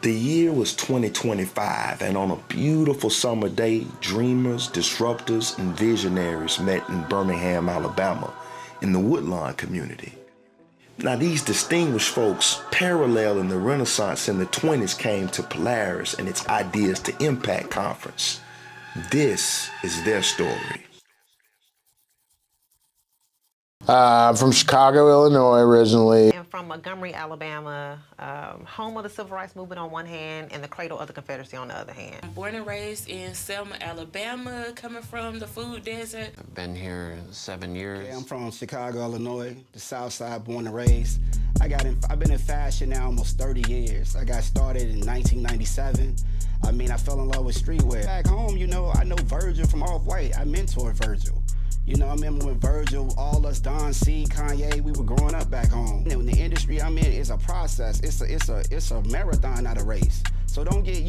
The year was 2025, and on a beautiful summer day, dreamers, disruptors, and visionaries met in Birmingham, Alabama, in the Woodlawn community. Now, these distinguished folks paralleling the Renaissance in the 20s came to Polaris and its Ideas to Impact conference. This is their story. I'm from Chicago, Illinois originally. And from Montgomery, Alabama, home of the Civil Rights Movement on one hand and the cradle of the Confederacy on the other hand. I'm born and raised in Selma, Alabama, coming from the food desert. I've been here 7 years. Yeah, I'm from Chicago, Illinois, the South Side, born and raised. I've been in fashion now almost 30 years. I got started in 1997. I fell in love with streetwear. Back home, I know Virgil from Off-White. I mentored Virgil. I remember when Virgil, all us, Don C, Kanye, we were growing up back home. And the industry I'm in is a process. It's a marathon, not a race. So don't get,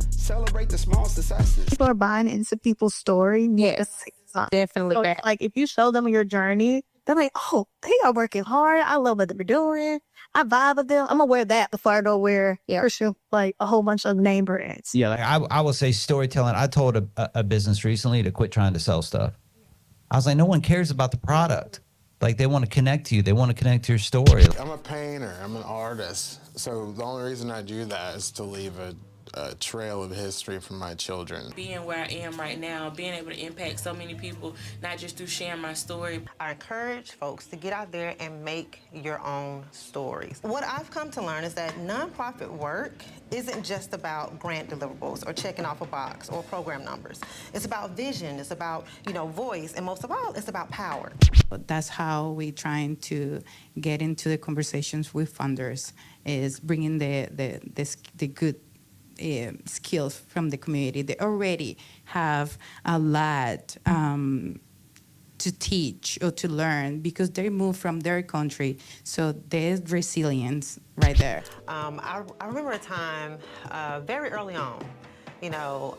celebrate the small successes. People are buying into people's story. Yes, definitely. So, like, if you show them your journey, they're like, oh, they are working hard. I love what they're doing. I vibe with them. I'm going to wear that before I go wear, like a whole bunch of name brands. Yeah, like I will say storytelling. I told a business recently to quit trying to sell stuff. I was like, no one cares about the product. Like, they want to connect to you. They want to connect to your story. I'm a painter. I'm an artist. So the only reason I do that is to leave a trail of history for my children. Being where I am right now, being able to impact so many people, not just through sharing my story. I encourage folks to get out there and make your own stories. What I've come to learn is that nonprofit work isn't just about grant deliverables or checking off a box or program numbers. It's about vision, it's about, voice, and most of all, it's about power. That's how we're trying to get into the conversations with funders, is bringing the good skills from the community. They already have a lot to teach or to learn because they moved from their country. So there's resilience right there. I remember a time very early on,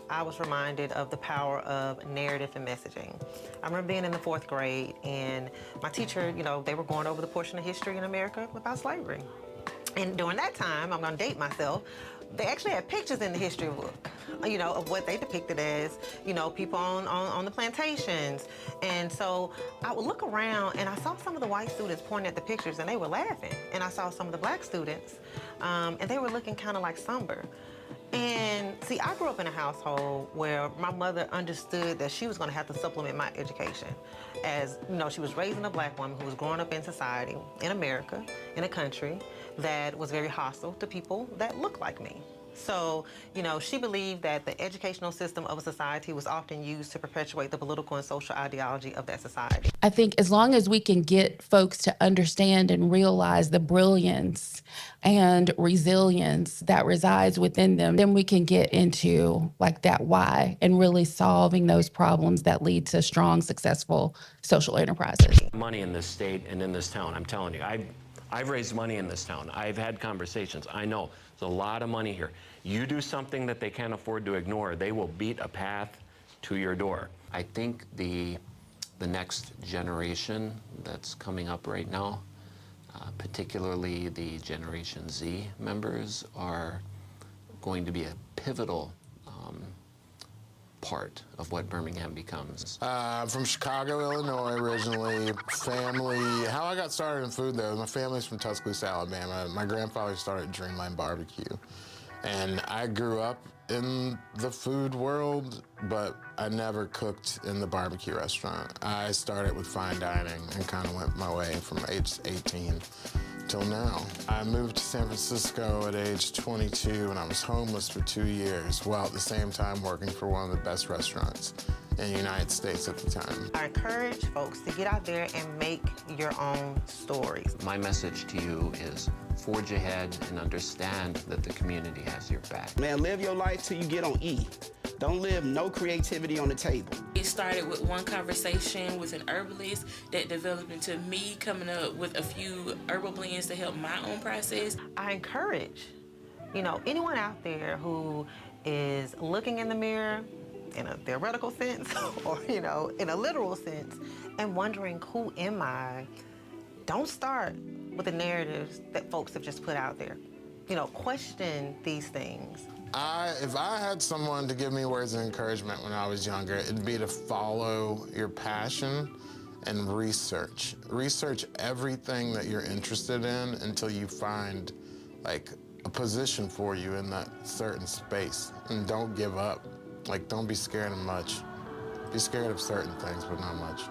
I was reminded of the power of narrative and messaging. I remember being in the 4th grade and my teacher, they were going over the portion of history in America about slavery. And during that time, I'm gonna date myself, they actually had pictures in the history book, of what they depicted as, people on the plantations. And so I would look around and I saw some of the white students pointing at the pictures and they were laughing. And I saw some of the black students and they were looking kind of like somber. And see, I grew up in a household where my mother understood that she was gonna have to supplement my education. As, she was raising a black woman who was growing up in society, in America, in a country that was very hostile to people that looked like me. So, she believed that the educational system of a society was often used to perpetuate the political and social ideology of that society. I think as long as we can get folks to understand and realize the brilliance and resilience that resides within them, then we can get into like that why and really solving those problems that lead to strong, successful social enterprises. Money in this state and in this town, I'm telling you, I've raised money in this town. I've had conversations. I know there's a lot of money here. You do something that they can't afford to ignore, they will beat a path to your door. I think the next generation that's coming up right now, particularly the Generation Z members, are going to be a pivotal part of what Birmingham becomes. I'm from Chicago, Illinois originally. Family, how I got started in food though, my family's from Tuscaloosa, Alabama. My grandfather started Dreamland Barbecue. And I grew up in the food world, but I never cooked in the barbecue restaurant. I started with fine dining and kind of went my way from age 18 till now. I moved to San Francisco at age 22 and I was homeless for 2 years while at the same time working for one of the best restaurants in the United States at the time. I encourage folks to get out there and make your own stories. My message to you is forge ahead and understand that the community has your back. Man, live your life till you get on E. Don't live no creativity on the table. It started with one conversation with an herbalist that developed into me coming up with a few herbal blends to help my own process. I encourage, anyone out there who is looking in the mirror in a theoretical sense or, in a literal sense and wondering, who am I? Don't start with the narratives that folks have just put out there. question these things. If I had someone to give me words of encouragement when I was younger, it'd be to follow your passion and research. Research everything that you're interested in until you find like a position for you in that certain space. And don't give up. Like, don't be scared of much. Be scared of certain things, but not much.